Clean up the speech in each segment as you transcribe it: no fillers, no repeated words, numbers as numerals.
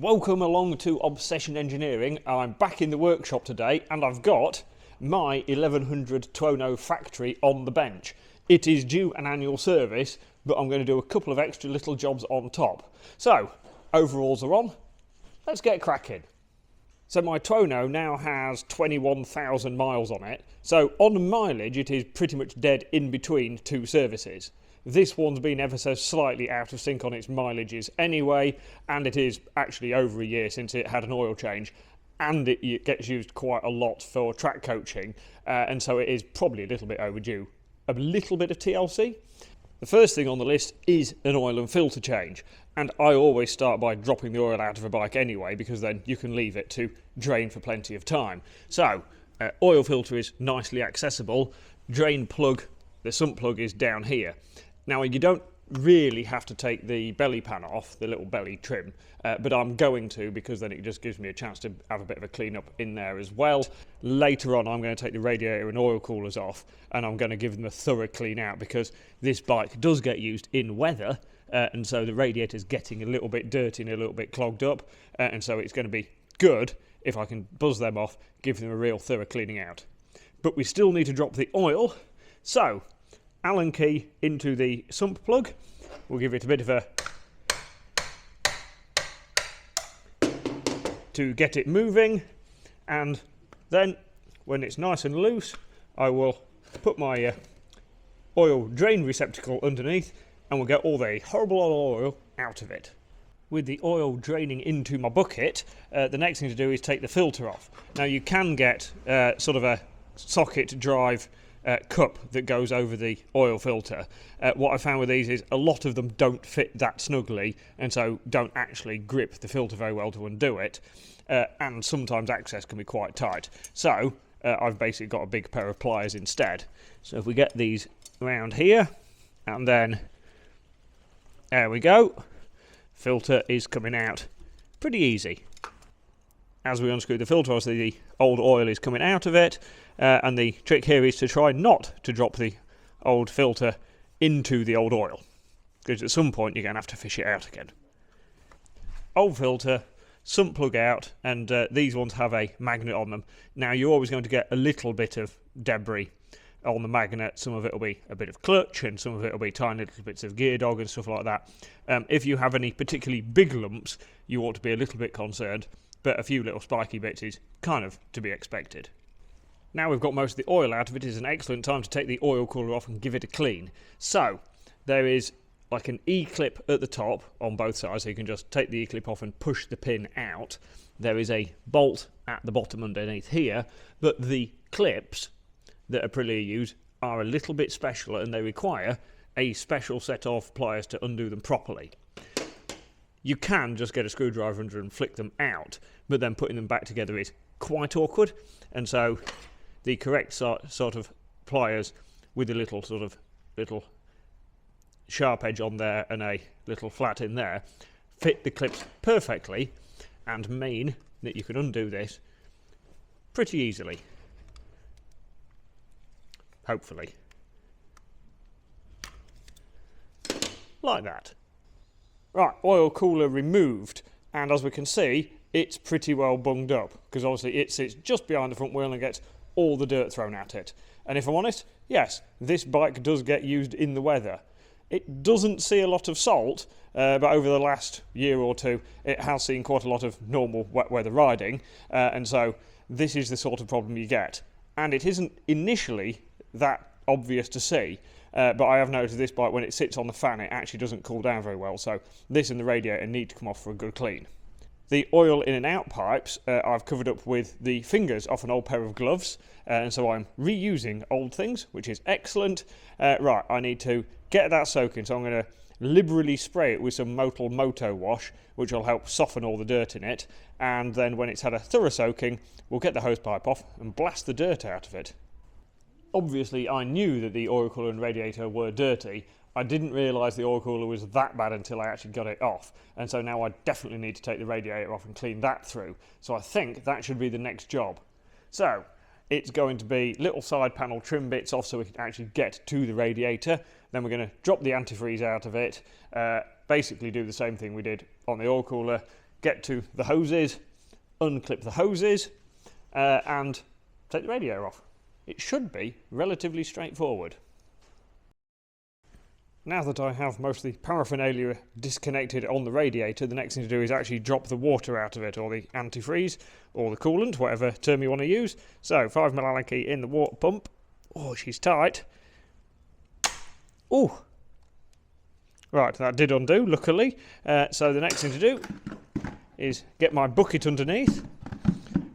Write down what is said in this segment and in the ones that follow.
Welcome along to Obsession Engineering. I'm back in the workshop today and I've got my 1100 Tuono factory on the bench. It is due an annual service, but I'm going to do a couple of extra little jobs on top. So, overalls are on. Let's get cracking. So my Tuono now has 21,000 miles on it. So on mileage it is pretty much dead in between two services. This one's been ever so slightly out of sync on its mileages anyway, and it is actually over a year since it had an oil change, and it gets used quite a lot for track coaching, and so it is probably a little bit overdue. A little bit of TLC. The first thing on the list is an oil and filter change, and I always start by dropping the oil out of a bike anyway, because then you can leave it to drain for plenty of time. So, oil filter is nicely accessible, drain plug, the sump plug is down here. Now you don't really have to take the belly pan off, the little belly trim, but I'm going to, because then it just gives me a chance to have a bit of a clean up in there as well. Later on I'm going to take the radiator and oil coolers off and I'm going to give them a thorough clean out, because this bike does get used in weather, and so the radiator's getting a little bit dirty and a little bit clogged up, and so it's going to be good if I can buzz them off, give them a real thorough cleaning out. But we still need to drop the oil, so Allen key into the sump plug. We'll give it a bit of a to get it moving, and then when it's nice and loose I will put my oil drain receptacle underneath and we'll get all the horrible oil out of it. With the oil draining into my bucket, the next thing to do is take the filter off. Now you can get sort of a socket drive cup that goes over the oil filter. What I found with these is a lot of them don't fit that snugly and so don't actually grip the filter very well to undo it, and sometimes access can be quite tight. So I've basically got a big pair of pliers instead. So if we get these around here, and then there we go, filter is coming out pretty easy. As we unscrew the filter, obviously the old oil is coming out of it, and the trick here is to try not to drop the old filter into the old oil, because at some point you're going to have to fish it out again. Old filter, sump plug out, and these ones have a magnet on them. Now you're always going to get a little bit of debris on the magnet. Some of it will be a bit of clutch and some of it will be tiny little bits of gear dog and stuff like that. If you have any particularly big lumps, you ought to be a little bit concerned, but a few little spiky bits is kind of to be expected. Now we've got most of the oil out of it, is an excellent time to take the oil cooler off and give it a clean. So there is like an E-clip at the top on both sides, so you can just take the E-clip off and push the pin out. There is a bolt at the bottom underneath here, but the clips that Aprilia use are a little bit special and they require a special set of pliers to undo them properly. You can just get a screwdriver under and flick them out, but then putting them back together is quite awkward, and so the correct sort of pliers with a little sharp edge on there and a little flat in there fit the clips perfectly and mean that you can undo this pretty easily. Hopefully. Like that. Right, oil cooler removed, and as we can see it's pretty well bunged up, because obviously it sits just behind the front wheel and gets all the dirt thrown at it. And if I'm honest, yes, this bike does get used in the weather. It doesn't see a lot of salt, but over the last year or two it has seen quite a lot of normal wet weather riding, and so this is the sort of problem you get. And it isn't initially that obvious to see, but I have noticed this bike, when it sits on the fan, it actually doesn't cool down very well, so this and the radiator need to come off for a good clean. The oil in and out pipes I've covered up with the fingers off an old pair of gloves, and so I'm reusing old things, which is excellent. Right, I need to get that soaking, so I'm going to liberally spray it with some Moto wash, which will help soften all the dirt in it, and then when it's had a thorough soaking, we'll get the hose pipe off and blast the dirt out of it. Obviously I knew that the oil cooler and radiator were dirty. I didn't realise the oil cooler was that bad until I actually got it off, and so now I definitely need to take the radiator off and clean that through. So I think that should be the next job. So it's going to be little side panel trim bits off so we can actually get to the radiator. Then we're going to drop the antifreeze out of it, basically do the same thing we did on the oil cooler, get to the hoses, unclip the hoses, and take the radiator off. It should be relatively straightforward. Now that I have most of the paraphernalia disconnected on the radiator, the next thing to do is actually drop the water out of it, or the antifreeze, or the coolant, whatever term you want to use. So 5mm Allen key in the water pump. Oh, she's tight. Oh! Right, that did undo, luckily. So the next thing to do is get my bucket underneath,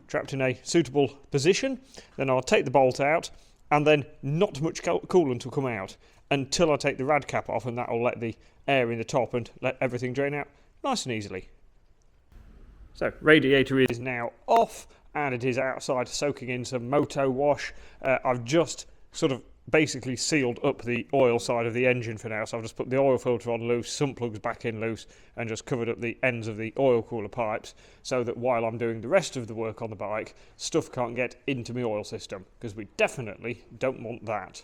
trapped in a suitable position. Then I'll take the bolt out, and then not much coolant will come out until I take the rad cap off, and that will let the air in the top and let everything drain out nice and easily. So radiator is now off, and it is outside soaking in some moto wash. I've just sort of basically sealed up the oil side of the engine for now, so I've just put the oil filter on loose, sump plugs back in loose, and just covered up the ends of the oil cooler pipes, so that while I'm doing the rest of the work on the bike, stuff can't get into my oil system, because we definitely don't want that.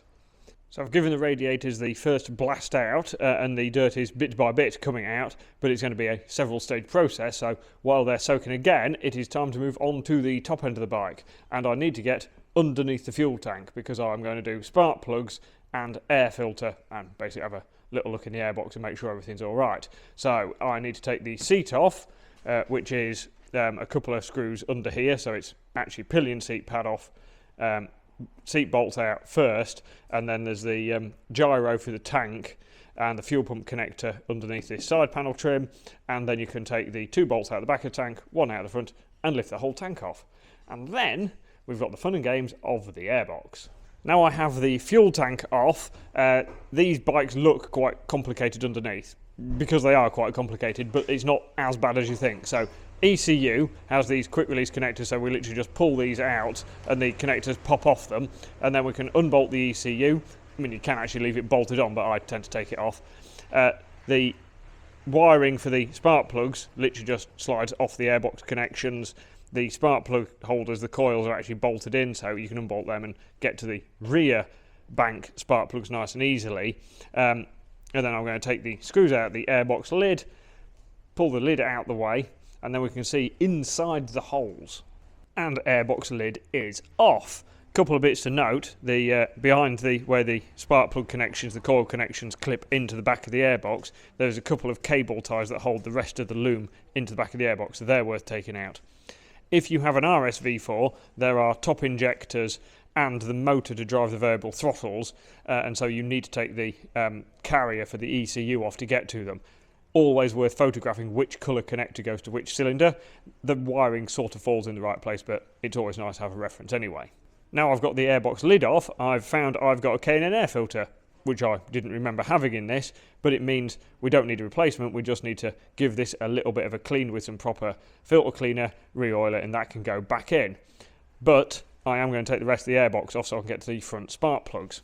So I've given the radiators the first blast out, and the dirt is bit by bit coming out, but it's going to be a several stage process, so while they're soaking again, it is time to move on to the top end of the bike, and I need to get underneath the fuel tank, because I'm going to do spark plugs and air filter, and basically have a little look in the airbox and make sure everything's alright. So I need to take the seat off, which is a couple of screws under here, so it's actually pillion seat pad off, seat bolts out first, and then there's the gyro for the tank and the fuel pump connector underneath this side panel trim, and then you can take the 2 bolts out the back of the tank, 1 out the front, and lift the whole tank off. And then we've got the fun and games of the airbox. Now I have the fuel tank off. These bikes look quite complicated underneath, because they are quite complicated, but it's not as bad as you think. So ECU has these quick release connectors, so we literally just pull these out and the connectors pop off them, and then we can unbolt the ECU. I mean, you can actually leave it bolted on, but I tend to take it off. The wiring for the spark plugs literally just slides off the airbox connections. The spark plug holders, the coils, are actually bolted in, so you can unbolt them and get to the rear bank spark plugs nice and easily. And then I'm going to take the screws out of the airbox lid, pull the lid out the way, and then we can see inside the holes. And airbox lid is off. Couple of bits to note: the behind where the spark plug connections, the coil connections clip into the back of the airbox, there's a couple of cable ties that hold the rest of the loom into the back of the airbox, so they're worth taking out. If you have an RSV4, there are top injectors and the motor to drive the variable throttles, and so you need to take the carrier for the ECU off to get to them. Always worth photographing which colour connector goes to which cylinder. The wiring sort of falls in the right place, but it's always nice to have a reference anyway. Now I've got the airbox lid off, I've found I've got a K&N air filter, which I didn't remember having in this, but it means we don't need a replacement, we just need to give this a little bit of a clean with some proper filter cleaner, re-oil it, and that can go back in. But I am going to take the rest of the airbox off so I can get to the front spark plugs.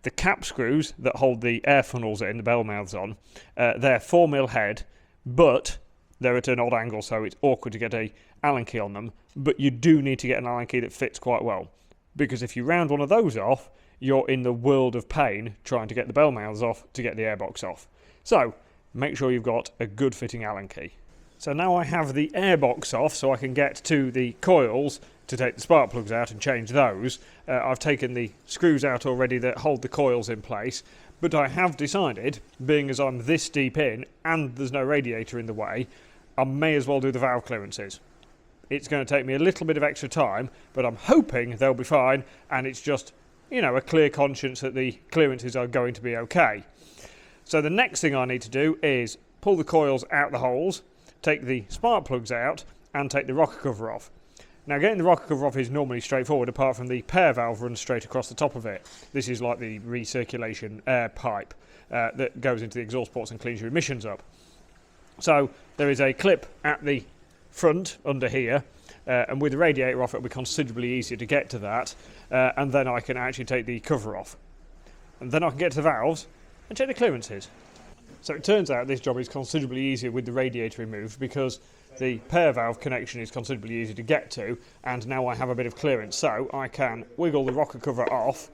The cap screws that hold the air funnels in, the bell mouths on, they're 4mm head, but they're at an odd angle, so it's awkward to get a Allen key on them, but you do need to get an Allen key that fits quite well, because if you round one of those off, you're in the world of pain trying to get the bell mouths off to get the airbox off. So make sure you've got a good fitting Allen key. So now I have the airbox off, so I can get to the coils to take the spark plugs out and change those. I've taken the screws out already that hold the coils in place, but I have decided, being as I'm this deep in and there's no radiator in the way, I may as well do the valve clearances. It's going to take me a little bit of extra time, but I'm hoping they'll be fine, and it's just, you know, a clear conscience that the clearances are going to be okay. So the next thing I need to do is pull the coils out the holes, take the spark plugs out, and take the rocker cover off. Now, getting the rocker cover off is normally straightforward, apart from the pair valve runs straight across the top of it. This is like the recirculation air pipe that goes into the exhaust ports and cleans your emissions up. So there is a clip at the front under here, and with the radiator off it'll be considerably easier to get to that, and then I can actually take the cover off. And then I can get to the valves and check the clearances. So it turns out this job is considerably easier with the radiator removed, because the pair valve connection is considerably easier to get to, and now I have a bit of clearance, so I can wiggle the rocker cover off.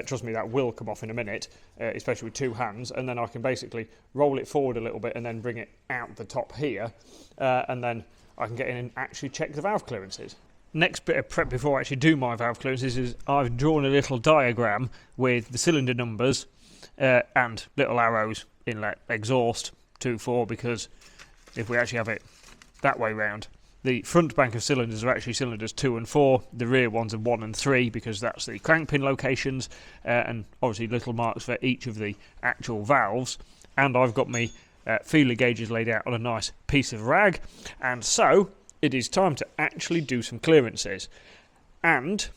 Trust me, that will come off in a minute, especially with 2 hands, and then I can basically roll it forward a little bit and then bring it out the top here, and then I can get in and actually check the valve clearances. Next bit of prep before I actually do my valve clearances is I've drawn a little diagram with the cylinder numbers and little arrows, inlet, exhaust, 2, 4, because if we actually have it that way round, the front bank of cylinders are actually cylinders 2 and 4, the rear ones are 1 and 3 because that's the crank pin locations, and obviously little marks for each of the actual valves. And I've got my feeler gauges laid out on a nice piece of rag, and so it is time to actually do some clearances. And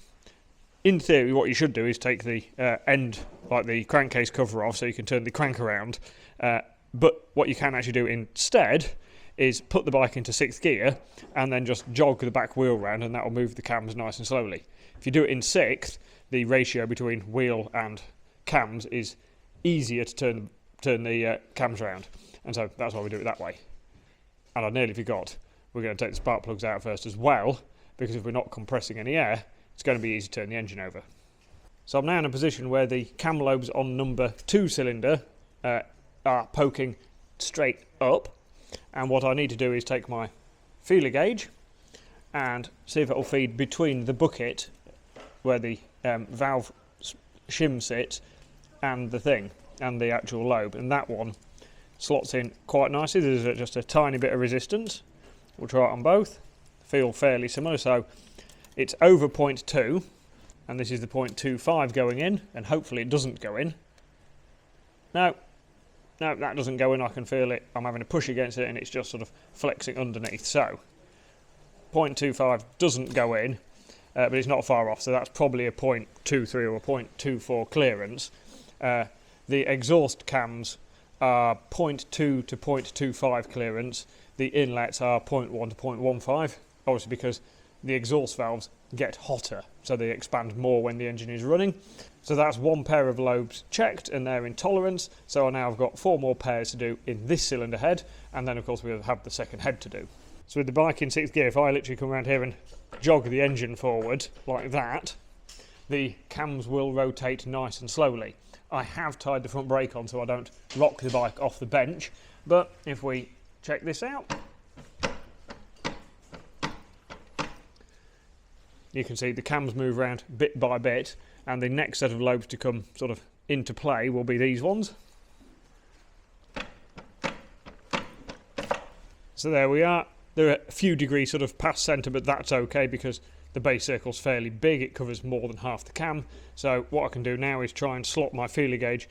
in theory what you should do is take the end, like the crankcase cover off so you can turn the crank around, but what you can actually do instead is put the bike into 6th gear and then just jog the back wheel round, and that will move the cams nice and slowly. If you do it in 6th, the ratio between wheel and cams is easier to turn the cams around, and so that's why we do it that way. And I nearly forgot, we're going to take the spark plugs out first as well, because if we're not compressing any air, it's going to be easy to turn the engine over. So I'm now in a position where the cam lobes on number 2 cylinder are poking straight up, and what I need to do is take my feeler gauge and see if it will feed between the bucket where the valve shim sits and the thing, and the actual lobe, and that one slots in quite nicely. There's just a tiny bit of resistance. We'll try it on both. Feel fairly similar, so it's over 0.2, and this is the 0.25 going in, and hopefully it doesn't go in. No, that doesn't go in. I can feel it. I'm having a push against it and it's just sort of flexing underneath. So 0.25 doesn't go in, but it's not far off, so that's probably a 0.23 or a 0.24 clearance. The exhaust cams are 0.2 to 0.25 clearance. The inlets are 0.1 to 0.15, obviously because the exhaust valves get hotter, so they expand more when the engine is running. So that's one pair of lobes checked, and they're in tolerance. So now I've got 4 more pairs to do in this cylinder head, and then of course we'll have the second head to do. So with the bike in 6th gear, if I literally come around here and jog the engine forward like that, the cams will rotate nice and slowly. I have tied the front brake on so I don't rock the bike off the bench, but if we check this out, you can see the cams move around bit by bit, and the next set of lobes to come sort of into play will be these ones. So there we are. They're a few degrees sort of past centre, but that's okay because the base circle's fairly big. It covers more than half the cam. So what I can do now is try and slot my feeler gauge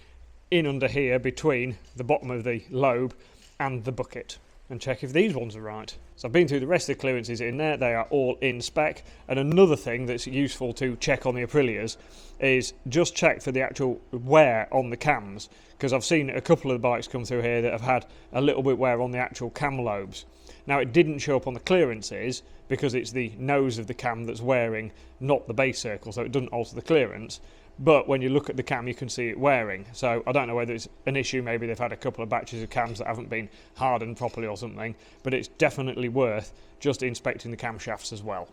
in under here between the bottom of the lobe and the bucket, and check if these ones are right. So I've been through the rest of the clearances in there, they are all in spec. And another thing that's useful to check on the Aprilias is just check for the actual wear on the cams, because I've seen a couple of the bikes come through here that have had a little bit wear on the actual cam lobes. Now it didn't show up on the clearances because it's the nose of the cam that's wearing, not the base circle, so it doesn't alter the clearance. But when you look at the cam, you can see it wearing. So I don't know whether it's an issue, maybe they've had a couple of batches of cams that haven't been hardened properly or something, but it's definitely worth just inspecting the camshafts as well.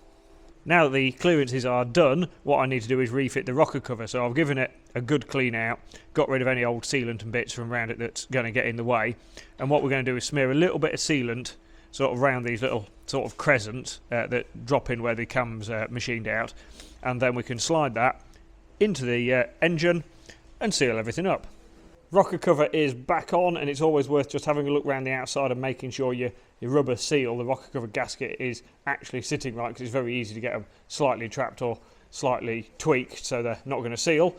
Now that the clearances are done, what I need to do is refit the rocker cover. So I've given it a good clean out, got rid of any old sealant and bits from around it that's going to get in the way. And what we're going to do is smear a little bit of sealant sort of around these little sort of crescents that drop in where the cam's machined out. And then we can slide that into the engine and seal everything up. Rocker cover is back on, and it's always worth just having a look around the outside and making sure your rubber seal, the rocker cover gasket, is actually sitting right, because it's very easy to get them slightly trapped or slightly tweaked, so they're not going to seal.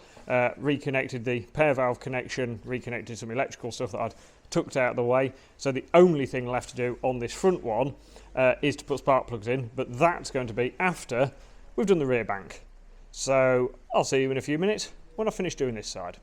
Reconnected the pair valve connection, reconnected some electrical stuff that I'd tucked out of the way. So the only thing left to do on this front one is to put spark plugs in, but that's going to be after we've done the rear bank. So I'll see you in a few minutes when I finish doing this side.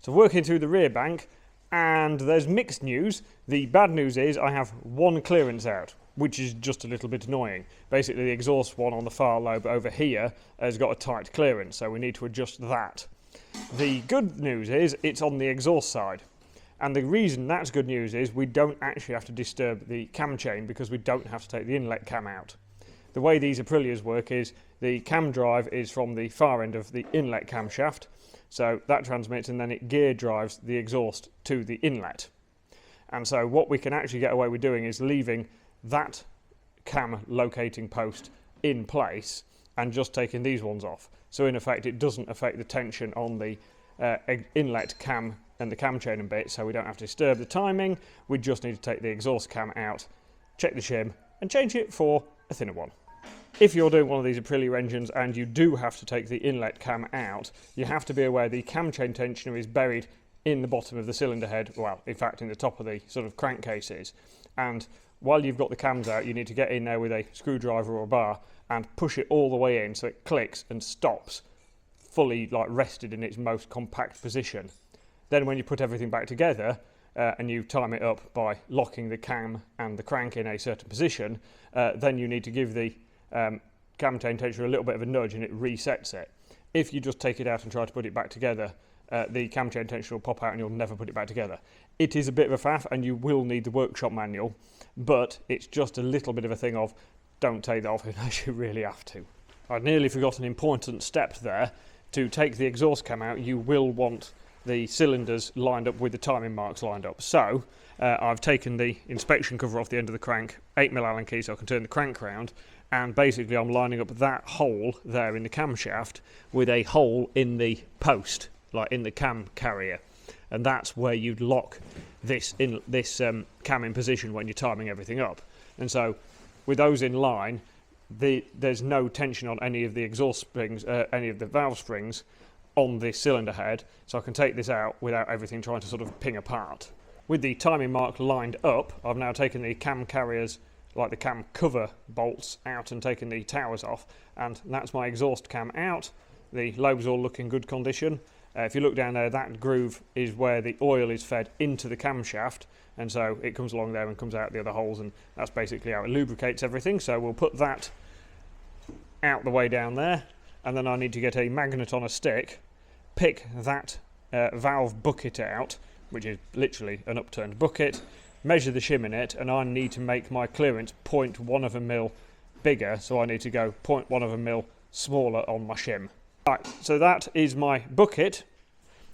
So working through the rear bank, and there's mixed news. The bad news is I have one clearance out, which is just a little bit annoying. Basically the exhaust one on the far lobe over here has got a tight clearance, so we need to adjust that. The good news is it's on the exhaust side, and the reason that's good news is we don't actually have to disturb the cam chain because we don't have to take the inlet cam out. The way these Aprilias work is the cam drive is from the far end of the inlet camshaft, so that transmits and then it gear drives the exhaust to the inlet. And so what we can actually get away with doing is leaving that cam locating post in place and just taking these ones off. So in effect it doesn't affect the tension on the inlet cam and the cam chain and bit, so we don't have to disturb the timing. We just need to take the exhaust cam out, check the shim and change it for a thinner one. If you're doing one of these Aprilia engines and you do have to take the inlet cam out, you have to be aware the cam chain tensioner is buried in the bottom of the cylinder head, well, in fact in the top of the sort of crankcases, and while you've got the cams out you need to get in there with a screwdriver or a bar and push it all the way in so it clicks and stops fully like rested in its most compact position. Then when you put everything back together and you time it up by locking the cam and the crank in a certain position, then you need to give the cam chain tensioner a little bit of a nudge and it resets it. If you just take it out and try to put it back together, the cam chain tensioner will pop out and you'll never put it back together. It is a bit of a faff and you will need the workshop manual, but it's just a little bit of a thing of don't take that off unless you really have to. I'd nearly forgot an important step there. To take the exhaust cam out, you will want the cylinders lined up with the timing marks lined up. So I've taken the inspection cover off the end of the crank, 8mm Allen key so I can turn the crank round, and basically I'm lining up that hole there in the camshaft with a hole in the post, like in the cam carrier, and that's where you'd lock this cam in position when you're timing everything up. And so with those in line, there's no tension on any of the exhaust springs, any of the valve springs on this cylinder head, so I can take this out without everything trying to sort of ping apart. With the timing mark lined up, I've now taken the cam carriers, like the cam cover bolts, out and taken the towers off, and that's my exhaust cam out. The lobes all look in good condition. If you look down there, that groove is where the oil is fed into the camshaft, and so it comes along there and comes out the other holes, and that's basically how it lubricates everything. So we'll put that out the way down there, and then I need to get a magnet on a stick, pick that valve bucket out, which is literally an upturned bucket, measure the shim in it, and I need to make my clearance 0.1 of a mil bigger, so I need to go 0.1 of a mil smaller on my shim. Right, so that is my bucket,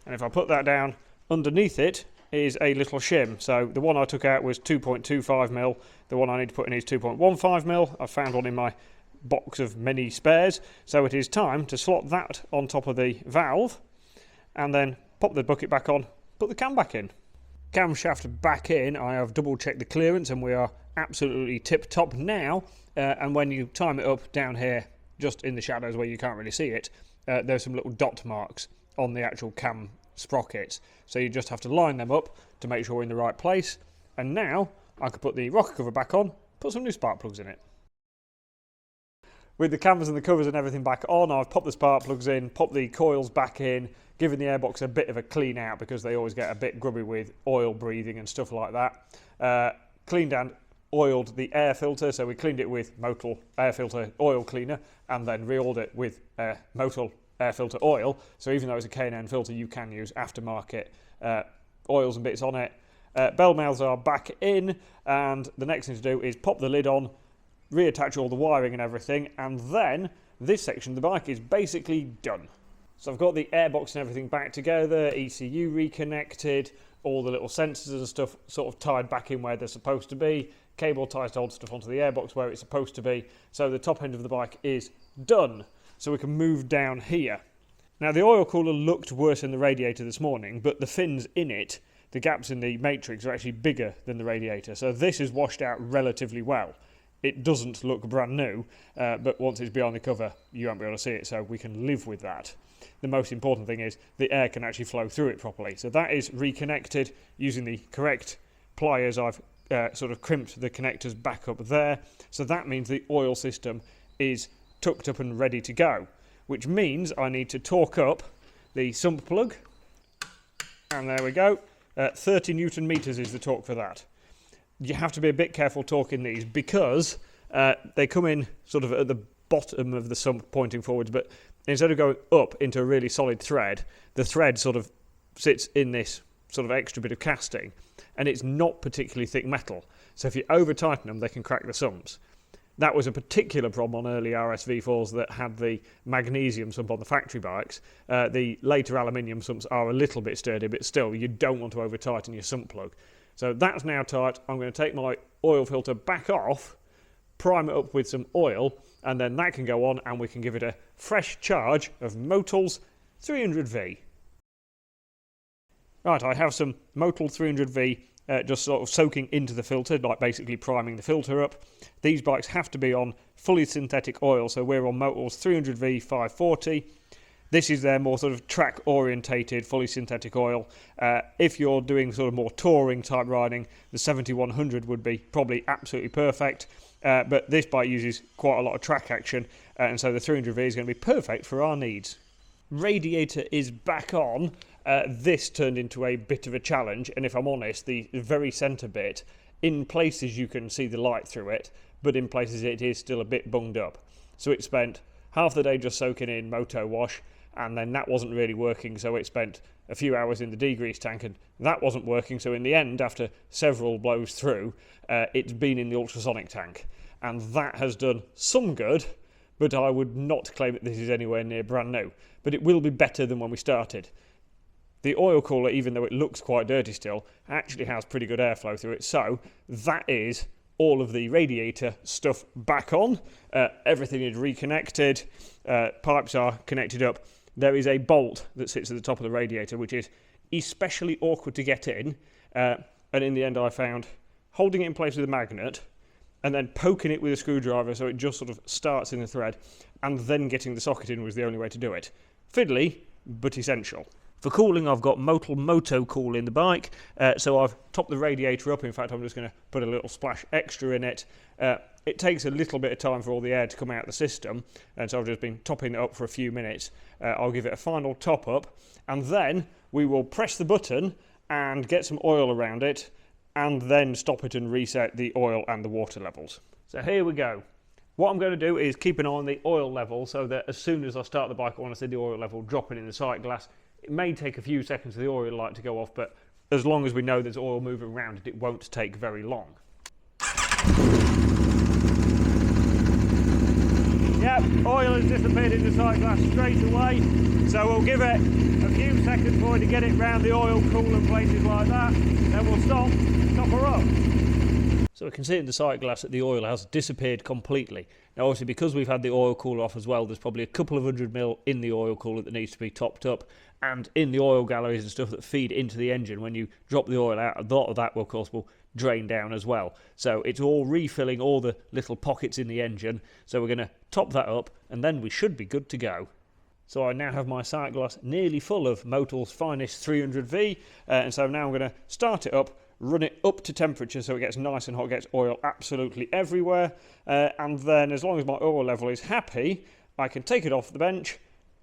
and if I put that down, underneath it is a little shim. So the one I took out was 2.25 mil, the one I need to put in is 2.15 mil. I found one in my box of mini spares, so it is time to slot that on top of the valve and then pop the bucket back on, put the cam back in. Camshaft back in, I have double checked the clearance and we are absolutely tip top now, and when you time it up down here just in the shadows where you can't really see it, there's some little dot marks on the actual cam sprockets, so you just have to line them up to make sure we're in the right place. And now I can put the rocker cover back on, put some new spark plugs in it. With the cams and the covers and everything back on, I've popped the spark plugs in, popped the coils back in, given the airbox a bit of a clean out because they always get a bit grubby with oil breathing and stuff like that. Cleaned and oiled the air filter, so we cleaned it with Motul air filter oil cleaner and then re-oiled it with Motul air filter oil. So even though it's a K&N filter, you can use aftermarket oils and bits on it. Bell mouths are back in, and the next thing to do is pop the lid on, reattach all the wiring and everything, and then this section of the bike is basically done. So I've got the airbox and everything back together, ECU reconnected, all the little sensors and stuff sort of tied back in where they're supposed to be, cable ties to hold stuff onto the airbox where it's supposed to be, so the top end of the bike is done. So we can move down here. Now the oil cooler looked worse than the radiator this morning, but the fins in it, the gaps in the matrix are actually bigger than the radiator, so this is washed out relatively well. It doesn't look brand new, but once it's behind the cover you won't be able to see it, so we can live with that. The most important thing is the air can actually flow through it properly. So that is reconnected using the correct pliers. I've sort of crimped the connectors back up there. So that means the oil system is tucked up and ready to go, which means I need to torque up the sump plug. And there we go. 30 Newton meters is the torque for that. You have to be a bit careful torquing these because they come in sort of at the bottom of the sump pointing forwards, but instead of going up into a really solid thread, the thread sort of sits in this sort of extra bit of casting, and it's not particularly thick metal. So if you over tighten them, they can crack the sumps. That was a particular problem on early RSV4s that had the magnesium sump on the factory bikes. The later aluminium sumps are a little bit sturdy, but still, you don't want to over tighten your sump plug. So that's now tight. I'm going to take my oil filter back off, prime it up with some oil, and then that can go on and we can give it a fresh charge of Motul 300V. Right, I have some Motul 300V just sort of soaking into the filter, like basically priming the filter up. These bikes have to be on fully synthetic oil, so we're on Motul's 300V 540. This is their more sort of track orientated fully synthetic oil. If you're doing sort of more touring type riding, the 7100 would be probably absolutely perfect. But this bike uses quite a lot of track action, and so the 300V is going to be perfect for our needs. Radiator is back on. This turned into a bit of a challenge, and if I'm honest, the very centre bit, in places you can see the light through it, but in places it is still a bit bunged up. So it spent half the day just soaking in moto wash, and then that wasn't really working, so it spent a few hours in the degrease tank, and that wasn't working. So in the end, after several blows through, it's been in the ultrasonic tank, and that has done some good, but I would not claim that this is anywhere near brand new. But it will be better than when we started. The oil cooler, even though it looks quite dirty still, actually has pretty good airflow through it. So that is all of the radiator stuff back on. Everything is reconnected. Pipes are connected up. There is a bolt that sits at the top of the radiator, which is especially awkward to get in. And in the end, I found holding it in place with a magnet and then poking it with a screwdriver so it just sort of starts in the thread, and then getting the socket in was the only way to do it. Fiddly, but essential. For cooling, I've got Motul Moto Cool in the bike, so I've topped the radiator up. In fact, I'm just going to put a little splash extra in it. It takes a little bit of time for all the air to come out of the system, and so I've just been topping it up for a few minutes. I'll give it a final top up, and then we will press the button and get some oil around it, and then stop it and reset the oil and the water levels. So here we go. What I'm going to do is keep an eye on the oil level, so that as soon as I start the bike, I want to see the oil level dropping in the sight glass. It may take a few seconds for the oil light to go off, but as long as we know there's oil moving around it, it won't take very long. Yep, oil has disappeared in the sight glass straight away, so we'll give it a few seconds for it to get it round the oil cooler places like that, then we'll stop her up. So we can see in the sight glass that the oil has disappeared completely. Now obviously, because we've had the oil cooler off as well, there's probably a couple of 100ml in the oil cooler that needs to be topped up, and in the oil galleries and stuff that feed into the engine, when you drop the oil out, a lot of that will, of course, will drain down as well. So it's all refilling all the little pockets in the engine. So we're going to top that up, and then we should be good to go. So I now have my sight glass nearly full of Motul's finest 300V, and so now I'm going to start it up, run it up to temperature so it gets nice and hot, gets oil absolutely everywhere, and then as long as my oil level is happy, I can take it off the bench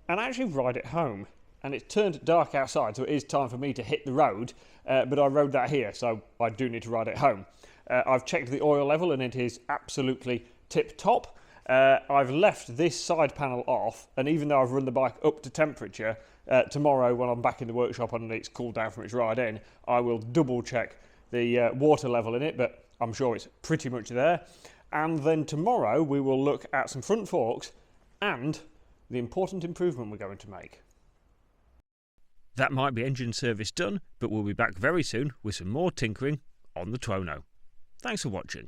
and actually ride it home. And it's turned dark outside, so it is time for me to hit the road, but I rode that here, so I do need to ride it home. I've checked the oil level and it is absolutely tip-top. I've left this side panel off, and even though I've run the bike up to temperature, tomorrow when I'm back in the workshop and it's cooled down from its ride in, I will double check the water level in it, but I'm sure it's pretty much there. And then tomorrow we will look at some front forks and the important improvement we're going to make. That might be engine service done, but we'll be back very soon with some more tinkering on the Tuono. Thanks for watching.